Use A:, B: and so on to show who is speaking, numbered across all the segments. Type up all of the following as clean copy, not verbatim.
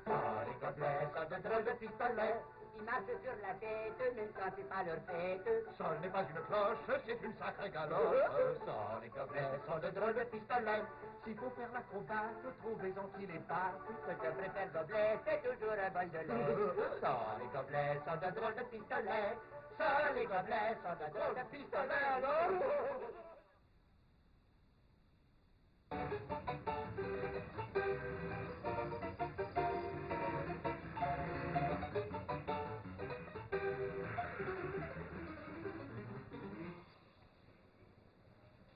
A: Oh, les gobelets sont de drôles de pistolets. Ils marchent sur la tête, même quand c'est pas leur fête.
B: Ça n'est pas une cloche, c'est une sacrée galoche.
A: Ça, les gobelets sont de drôles de pistolets. S'il faut faire l'acrobate, trouvez-en qui les passe. Ce que préfère gobelet, c'est toujours un bol de lait. Ça, les gobelets sont de drôles de pistolets. Ça, les gobelets sont de drôles de pistolets, alors.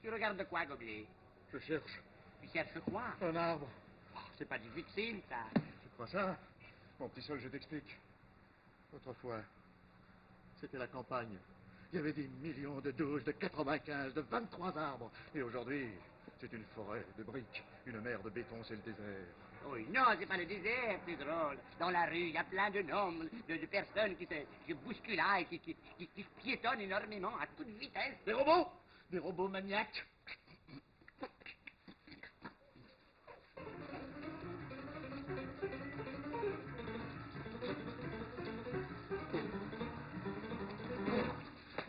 C: Tu regardes de quoi, gobelet?
B: Je cherche
C: Tu cherches quoi?
B: un arbre.
C: Oh, c'est pas difficile, ça.
B: C'est pas ça. Mon petit Sol, je t'explique. Autrefois, c'était la campagne. Il y avait des millions de 12, de 95, de 23 arbres. Et aujourd'hui, c'est une forêt de briques. Une mer de béton, c'est le désert.
C: Oui, non, c'est pas le désert, c'est drôle. Dans la rue, il y a plein de noms, de personnes qui se bousculent là et qui piétonnent énormément à toute vitesse.
B: Des robots! Des robots maniaques.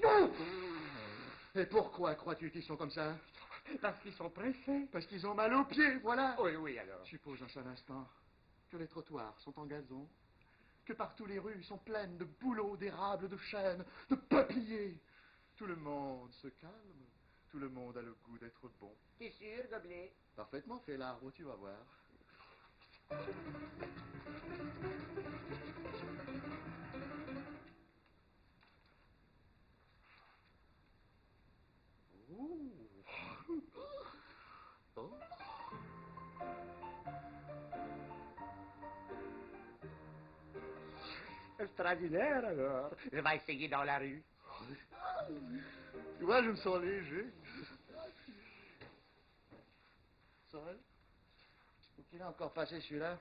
B: Non! Et pourquoi crois-tu qu'ils sont comme ça?
C: Parce qu'ils sont pressés.
B: Parce qu'ils ont mal aux pieds, voilà.
C: Oui, oui, alors.
B: Suppose un seul instant que les trottoirs sont en gazon, que partout les rues sont pleines de bouleaux, d'érables, de chênes, de peupliers. Tout le monde se calme, tout le monde a le goût d'être bon.
C: T'es sûr, gobelet?
B: Parfaitement fait l'arbre, tu vas voir. Ouh. Oh.
C: Extraordinaire, alors. Je vais essayer dans la rue.
B: Tu vois, je me sens léger. Sol, faut-il encore passer celui-là?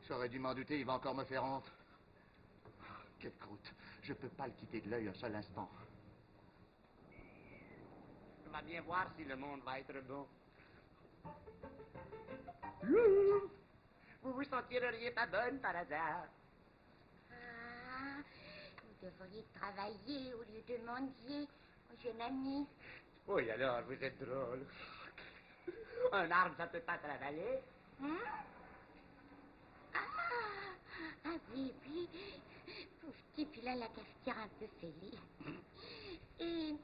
B: J'aurais dû m'en douter, il va encore me faire honte. Quelle croûte. Je peux pas le quitter de l'œil un seul instant.
C: On va bien voir si le monde va être bon. Vous vous sentirez pas bonne par hasard?
D: Ah, vous devriez travailler au lieu de mendier, mon jeune ami.
C: Oui, alors, vous êtes drôle. Un arbre, ça peut pas travailler.
D: Hein? Ah oui, oui. Pauvre type, il a la cafetière un peu fêlée. Et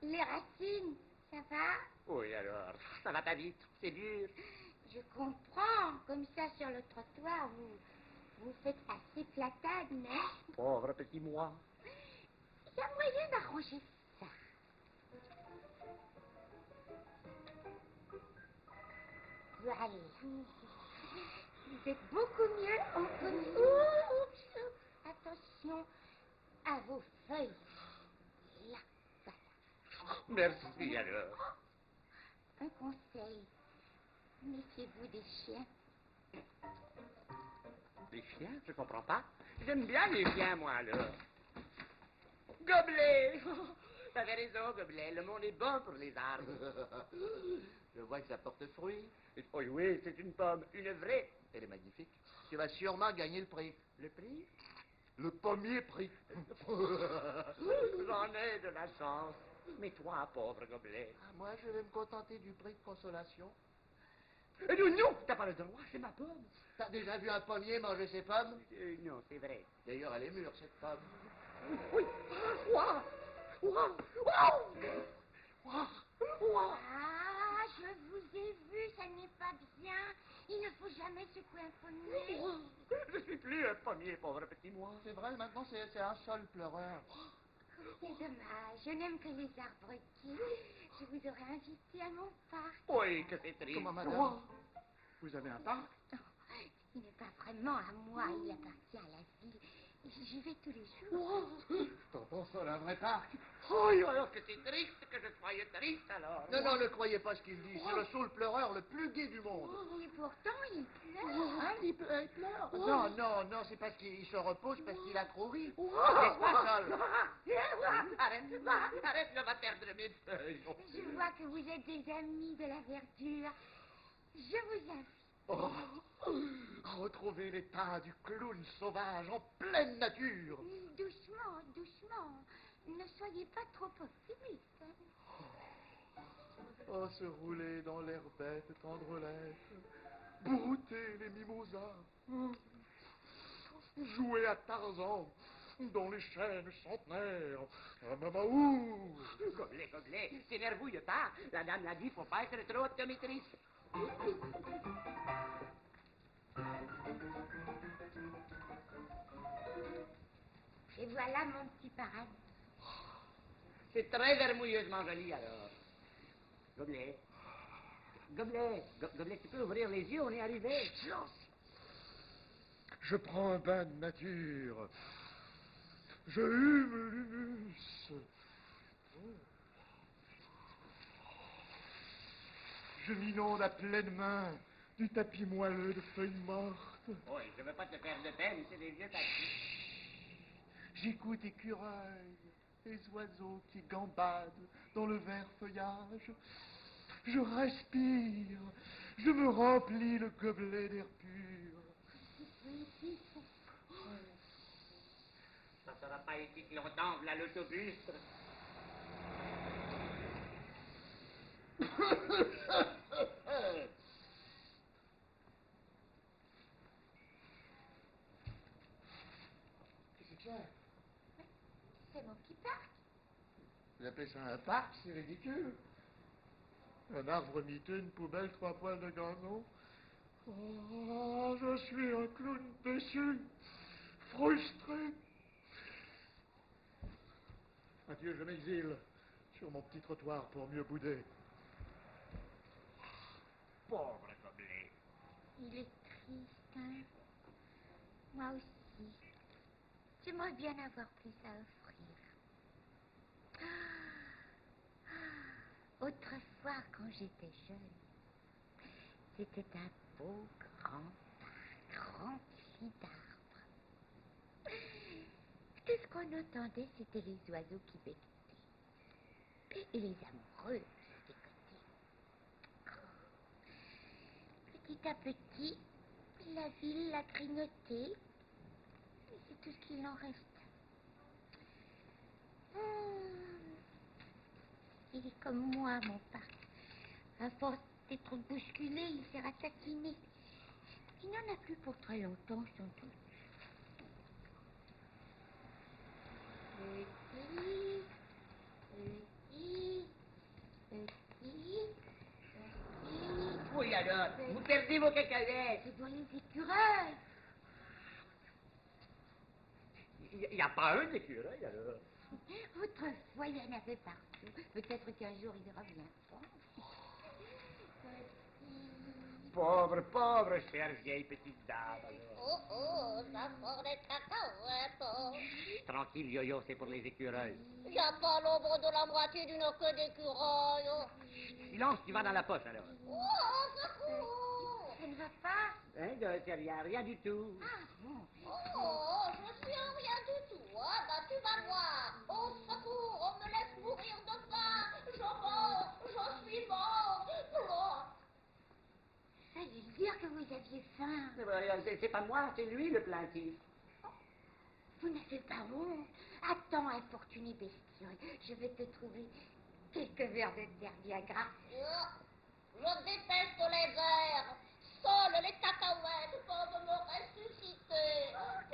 D: les racines, ça va?
C: Oui, alors, ça va pas vite, c'est dur.
D: Je comprends. Comme ça, sur le trottoir, vous faites assez platane, hein?
C: Pauvre petit moi.
D: Il y a moyen d'arranger ça. Voilà. Vous êtes beaucoup mieux en premier. Oups, attention à vos feuilles. Là, voilà.
C: Merci, alors.
D: Un conseil. Méfiez-vous des chiens.
C: Les chiens, je comprends pas. J'aime bien les chiens, moi, alors. Gobelet! T'avais raison, Gobelet. Le monde est bon pour les arbres.
B: Je vois que ça porte fruit.
C: Oui, oui, c'est une pomme, une vraie.
B: Elle est magnifique. Tu vas sûrement gagner le prix.
C: Le prix?
B: Le pommier prix.
C: J'en ai de la chance. Mais toi, pauvre Gobelet.
B: Ah, moi, je vais me contenter du prix de consolation.
C: Non, non, t'as pas le droit, c'est ma pomme.
B: T'as déjà vu un pommier manger ses pommes?
C: Non, c'est vrai.
B: D'ailleurs, elle est mûre, cette pomme.
C: Oui. Ouah! Ouah! Ouah! Ouah!
D: Ah, je vous ai vu, ça n'est pas bien. Il ne faut jamais secouer un pommier.
C: Je suis plus un pommier, pauvre petit moi.
B: C'est vrai, maintenant, c'est un sol pleureur.
D: C'est dommage, je n'aime que les arbres qui. Je vous aurais invité à mon parc.
C: Oui, que c'est triste.
B: Comment, madame? Vous avez un parc?
D: Oh, il n'est pas vraiment à moi, il appartient à la ville. J'y vais tous les jours.
B: T'en penses à un vrai parc?
C: Oh, alors que c'est triste, que je sois triste alors.
B: Non, non, ne croyez pas ce qu'il dit. C'est le saule pleureur le plus gai du monde.
D: Et pourtant, il pleure.
B: Hein, il pleure? Non, non, non, c'est parce qu'il se repose, parce qu'il a trop ri.
C: N'est-ce pas, Sol? Arrête, arrête, je vais perdre mes feuilles.
D: Je vois que vous êtes des amis de la verdure. Je vous invite.
B: Oh, retrouver l'état du clown sauvage en pleine nature.
D: Doucement, doucement. Ne soyez pas trop optimiste. Hein.
B: Oh, se rouler dans l'herbette tendrelette, brouter les mimosas, jouer à Tarzan dans les chênes centenaires. Ah, mamaou.
C: Gobelet, Gobelet, t'énervouille pas. La dame l'a dit, faut pas être trop optométriste.
D: Et voilà mon petit paradis.
C: C'est très vermouilleusement joli alors. Gobelet. Gobelet, Gobelet, tu peux ouvrir les yeux, on est arrivé.
B: Silence. Je prends un bain de nature. Je hume l'humus. Je m'inonde à pleine main du tapis moelleux de feuilles mortes.
C: Oui, je veux pas te faire de peine, c'est des vieux tapis.
B: J'écoute écureuils, les oiseaux qui gambadent dans le vert feuillage. Je respire, je me remplis le gobelet d'air pur.
C: Ça sera pas ici longtemps, là l'autobus.
B: Qu'est-ce que c'est?
D: C'est mon petit parc.
B: Vous appelez ça un parc? C'est ridicule. Un arbre miteux, une poubelle, 3 poils de gazon. Oh, je suis un clown déçu, frustré. Adieu, je m'exile sur mon petit trottoir pour mieux bouder.
C: Pauvre Gobelet.
D: Il est triste, hein. Moi aussi. J'aimerais bien avoir plus à offrir. Autrefois, quand j'étais jeune, c'était un beau grand parc rempli d'arbres. Tout ce qu'on entendait, c'était les oiseaux qui becquetaient et les amoureux qui décotaient. Petit à petit, la ville a grignoté. Et c'est tout ce qu'il en reste. Il est comme moi, mon parc. À force d'être bousculé, il s'est rataquiné. Il n'en a plus pour très longtemps, sans doute. Petit, petit, petit, petit.
C: Oui alors, vous perdez vos cacahuètes.
D: C'est dans les écureuils.
C: Il n'y a pas un écureuil alors.
D: Autrefois, il y en avait partout. Peut-être qu'un jour, il reviendra.
C: Pauvre, pauvre, chère vieille petite dame alors.
E: Oh, ça sort des cacahuètes.
C: Chut, tranquille, Yo-Yo, c'est pour les écureuils.
E: Y a pas l'ombre de la moitié d'une queue d'écureuil.
C: Silence, tu vas dans la poche alors.
E: Oh, secours.
D: Ça ne va pas?
C: Hein, c'est rien du tout.
D: Ah bon?
E: Oh, je suis en rien du tout. Ah, bah, tu vas voir. Au secours, on me laisse mourir de faim. Je meurs, je suis mort. Oh.
D: Fallait dire que vous aviez faim.
C: C'est pas moi, c'est lui le plaintif.
D: Vous n'avez pas honte. Attends, infortuné bestiole, je vais te trouver quelques verres de terre bien gras.
E: Je déteste les vers. Seules les cacahuètes peuvent me ressusciter.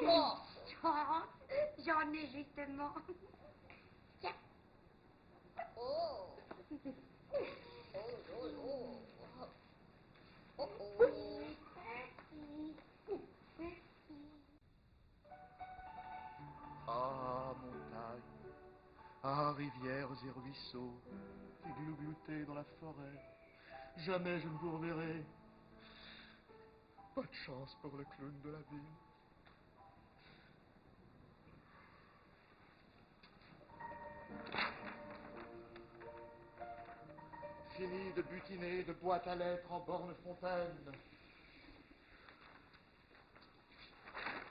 E: Oh.
D: Chance, j'en ai justement. Tiens.
E: Oh. Oh, oh, oh. Oh, oh.
D: Merci. Merci.
B: Ah, montagne, ah, rivières et ruisseaux, églougloutés dans la forêt, jamais je ne vous reverrai. Pas de chance pour le clown de la ville. fini de butiner de boîte à lettres en borne fontaine.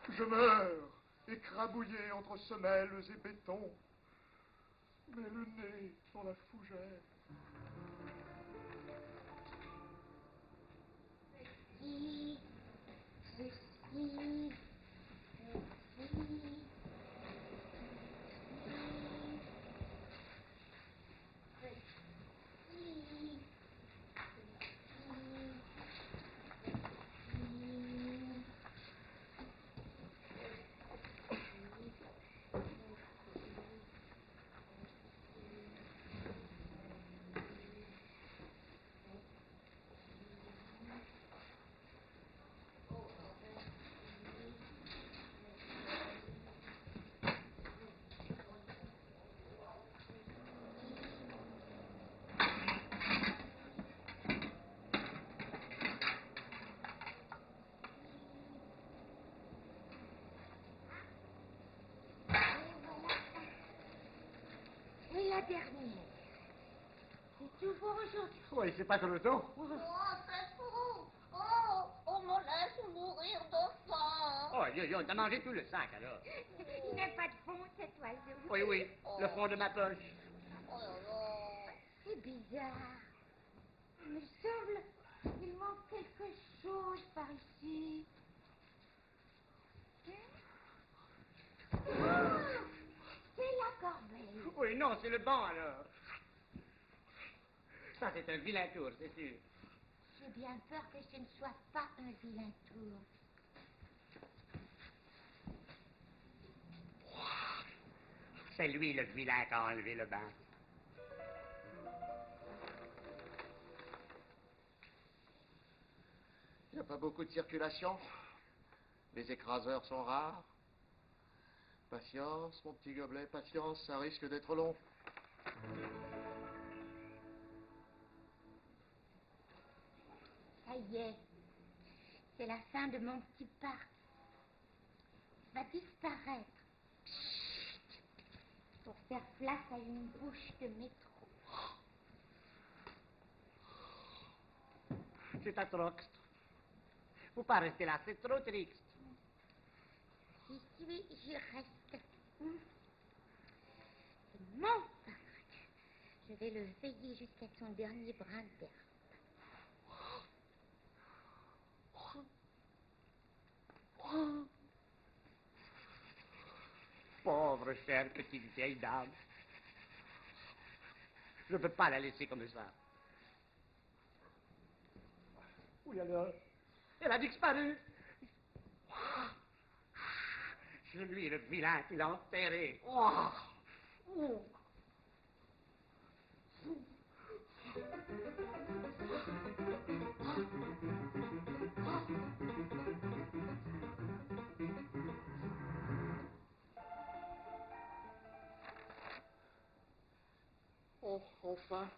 B: Je meurs, écrabouillé entre semelles et béton, mais le nez dans la fougère.
D: Petit, petit, petit. Et la dernière. C'est tout pour aujourd'hui.
C: Oui, c'est pas trop tôt.
E: Oh, c'est fou. Oh, on me laisse mourir de faim.
C: Oh, yo, t'as mangé tout le sac, alors.
D: Il n'a pas de fond, cet oiseau.
C: Oui, oui, le fond de ma poche.
E: Oh là là.
D: C'est bizarre. Il me semble qu'il manque quelque chose par ici. Hein? Oh, c'est la corbeille.
C: Oui, non, c'est le banc, alors. Ça, c'est un vilain tour, c'est sûr.
D: J'ai bien peur que ce ne soit pas un vilain tour.
C: C'est lui, le vilain, qui a enlevé le banc.
B: Il n'y a pas beaucoup de circulation. Les écraseurs sont rares. Patience, mon petit gobelet, patience, ça risque d'être long.
D: Ça y est. C'est la fin de mon petit parc. Il va disparaître. Pour faire place à une bouche de métro.
C: C'est atroce. Faut pas rester là, c'est trop triste.
D: Ici, j'y reste. C'est mon parc. Je vais le veiller jusqu'à son dernier brin d'herbe.
C: Pauvre chère petite vieille dame. Je ne peux pas la laisser comme ça. Oui, alors, elle a disparu. C'est lui, le vilain, qui l'a enterré. Oh. Oh.
B: Oh, enfin.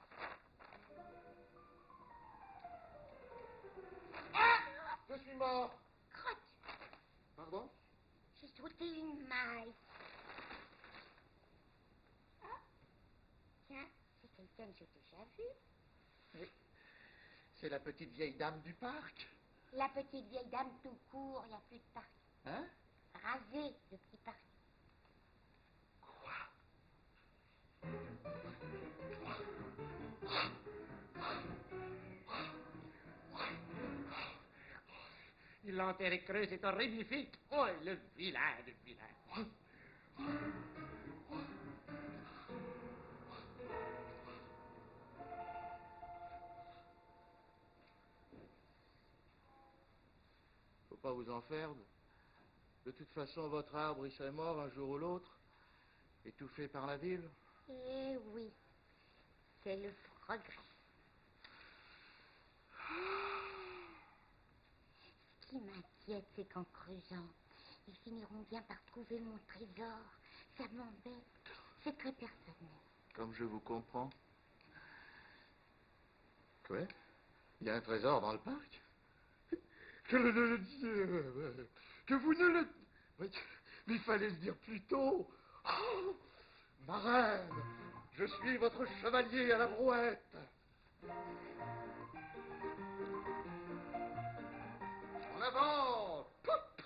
B: Ah! Je suis mort.
D: Crotte,
B: Pardon?
D: j'ai sauté une maille. Ah, tiens, c'est quelqu'un que j'ai déjà vu.
B: C'est la petite vieille dame du parc.
D: La petite vieille dame tout court, il n'y a plus de parc.
B: Hein?
D: Rasé, le petit parc.
B: Quoi?
C: Il l'a enterré creux, c'est horrifique. Oh, le vilain, le vilain.
B: Faut pas vous en faire. De toute façon, votre arbre, il serait mort un jour ou l'autre, étouffé par la ville.
D: Eh oui, c'est le progrès. Ce qui m'inquiète, c'est qu'en creusant, ils finiront bien par trouver mon trésor. Ça m'embête. C'est très personnel.
B: Comme je vous comprends. Quoi? Il y a un trésor dans le parc? Que vous ne le... Mais il fallait le dire plus tôt. Oh, ma reine, je suis votre chevalier à la brouette. En avant! Pop!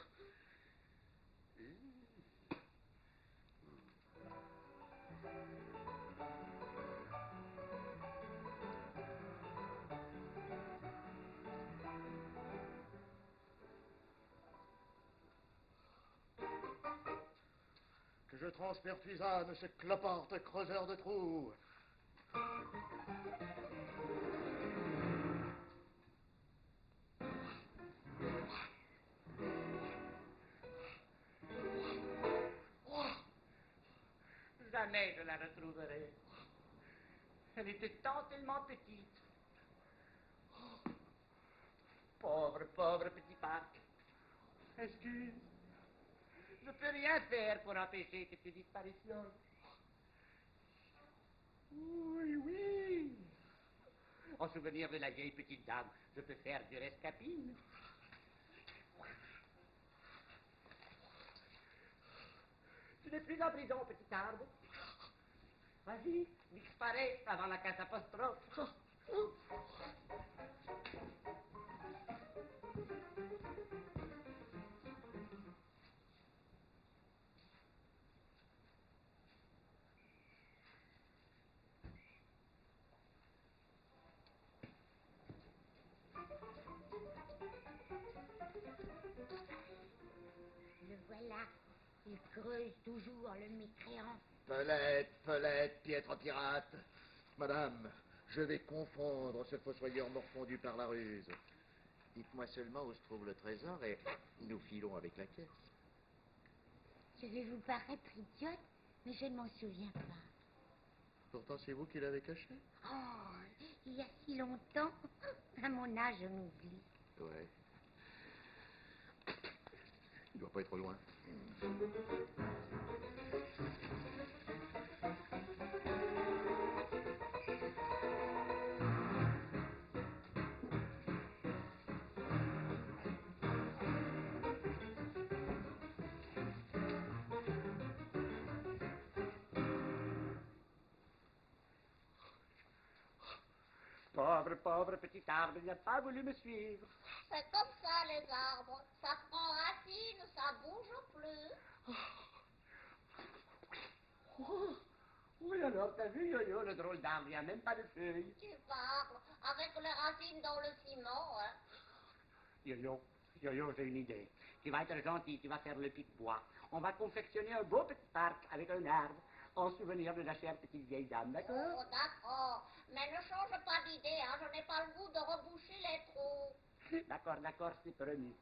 B: Que je transpertuisane ce cloporte creuseur de trous.
C: Jamais je la retrouverai. Elle était tant tellement petite. Pauvre, pauvre petit parc. Excuse. Je ne peux rien faire pour empêcher que tu disparitions. Oui, oui. En souvenir de la vieille petite dame, je peux faire du rescapine. Tu n'es plus en prison, petit arbre. Vas-y, disparais avant la casse apostrophe.
D: Le voilà. Il creuse toujours le mécréant.
B: Pelette, Pelette, piètre pirate. Madame, je vais confondre ce fossoyeur morfondu par la ruse. Dites-moi seulement où se trouve le trésor et nous filons avec la caisse.
D: Je vais vous paraître idiote, mais je ne m'en souviens pas.
B: Pourtant, c'est vous qui l'avez caché.
D: Oh, il y a si longtemps. À mon âge, on oublie.
B: Ouais. Il doit pas être loin.
C: Pauvre, pauvre petit arbre, il n'a pas voulu me suivre.
E: C'est comme ça, les arbres. Ça prend racine, ça bouge plus.
C: Oh, oui alors, t'as vu, Yo-Yo, le drôle d'arbre, il n'y a même pas de feuilles.
E: Tu parles avec les racines dans le ciment, hein.
C: Yo-Yo, Yo-Yo, j'ai une idée. Tu vas être gentil, tu vas faire le pic-bois. On va confectionner un beau petit parc avec un arbre en souvenir de la chère petite vieille dame, d'accord?
E: Oh, d'accord. Mais ne change pas d'idée, hein. Je n'ai pas le goût de reboucher les trous.
C: D'accord, d'accord, c'est promis.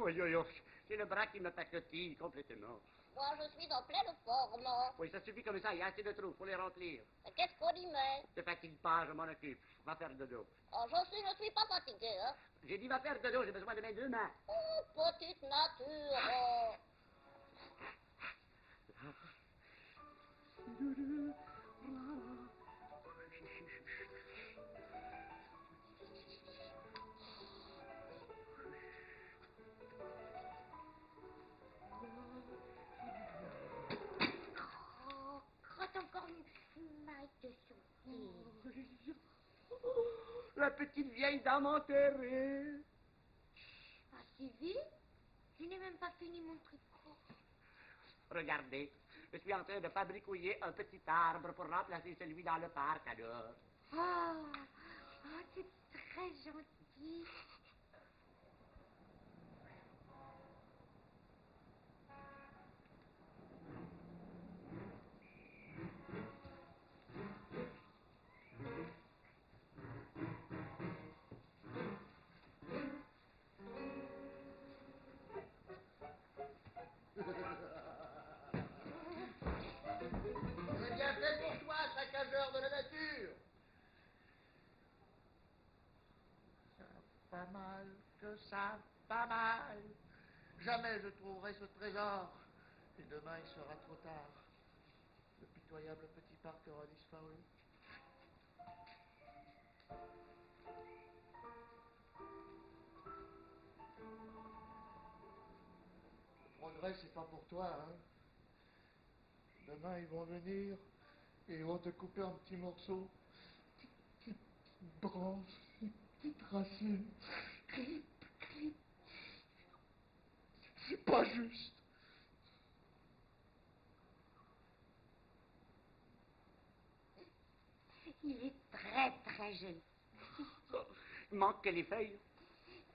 C: Oh, Yo-Yo, j'ai le bras qui me pacotille complètement.
E: Moi, je suis en pleine forme.
C: Oui, ça suffit comme ça, il y a assez de trous, faut les remplir.
E: Mais qu'est-ce qu'on y met?
C: Ne te fatigue pas, je m'en occupe. Va faire dodo.
E: Oh, je suis pas fatigué, hein.
C: J'ai dit va faire dodo, j'ai besoin de mes deux mains.
E: Oh, petite nature. Oh.
D: soucis.
C: La petite vieille dame enterrée.
D: As-tu vu? Je n'ai même pas fini mon tricot.
C: Regardez, je suis en train de fabricouiller un petit arbre pour remplacer celui dans le parc, alors.
D: C'est très gentil.
B: C'est bien fait pour toi, saccageur de la nature. Ça, pas mal, que ça, pas mal. Jamais je trouverai ce trésor. Et demain, il sera trop tard. Le pitoyable petit parc aura disparu. Le progrès, c'est pas pour toi, hein. Demain, ils vont venir et ils vont te couper en petits morceaux. Petites branches, petites racines. C'est pas juste.
D: Il est très, très joli.
C: Il manque que les feuilles.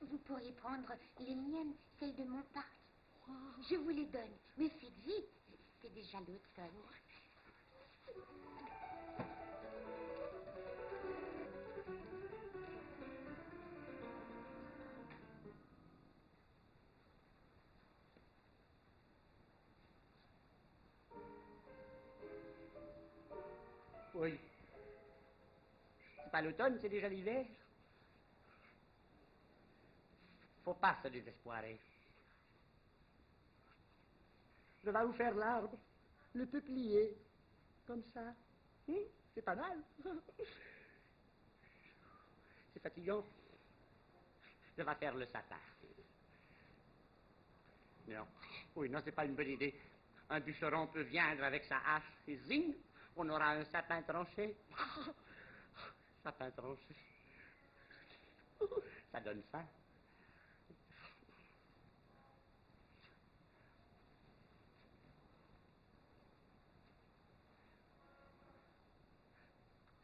D: Vous pourriez prendre les miennes, celles de mon parc. Je vous les donne, mais faites vite. C'est déjà l'automne.
C: Oui. C'est pas l'automne, c'est déjà l'hiver. Faut pas se désespoirer. Je vais vous faire l'arbre, le peuplier, comme ça. C'est pas mal. C'est fatigant. Je vais faire le sapin. Non. Oui, non, c'est pas une bonne idée. Un bûcheron peut viendre avec sa hache et zing, on aura un sapin tranché. Sapin tranché. Ça donne faim.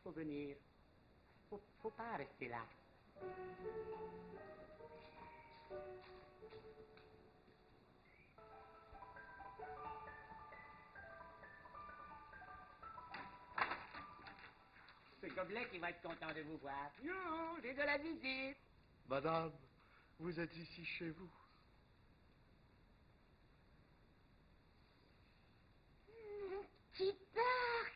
C: Faut venir. Faut pas rester là. C'est Gobelet qui va être content de vous voir. Youhou, j'ai de la visite.
B: Madame, vous êtes ici chez vous.
D: Mon petit parc.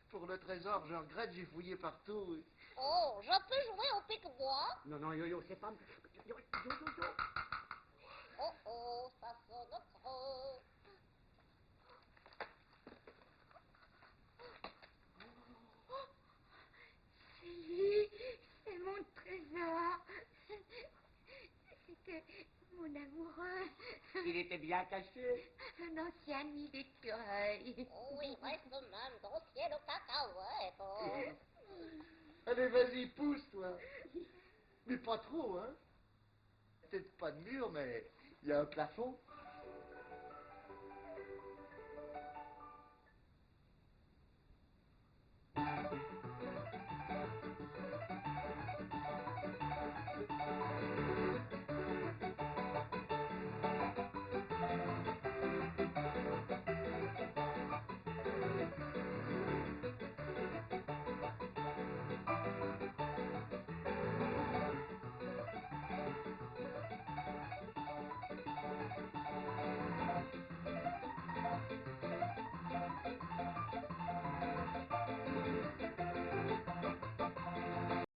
B: Pour le trésor, je regrette, j'ai fouillé partout.
E: Oh, je peux jouer au pique-bois?
C: Non, non, yo-yo, c'est pas... Yo, yo, yo, yo.
E: Oh, oh, ça sonne creux.
D: C'est lui, c'est mon trésor. C'était mon amoureux.
C: Il était bien caché.
D: Un ancien nid d'écureuil.
E: Oh, il reste même dossier de cacahuètes. Oh.
B: Allez, vas-y, pousse, toi. Mais pas trop, hein. Peut-être pas de mur, mais il y a un plafond.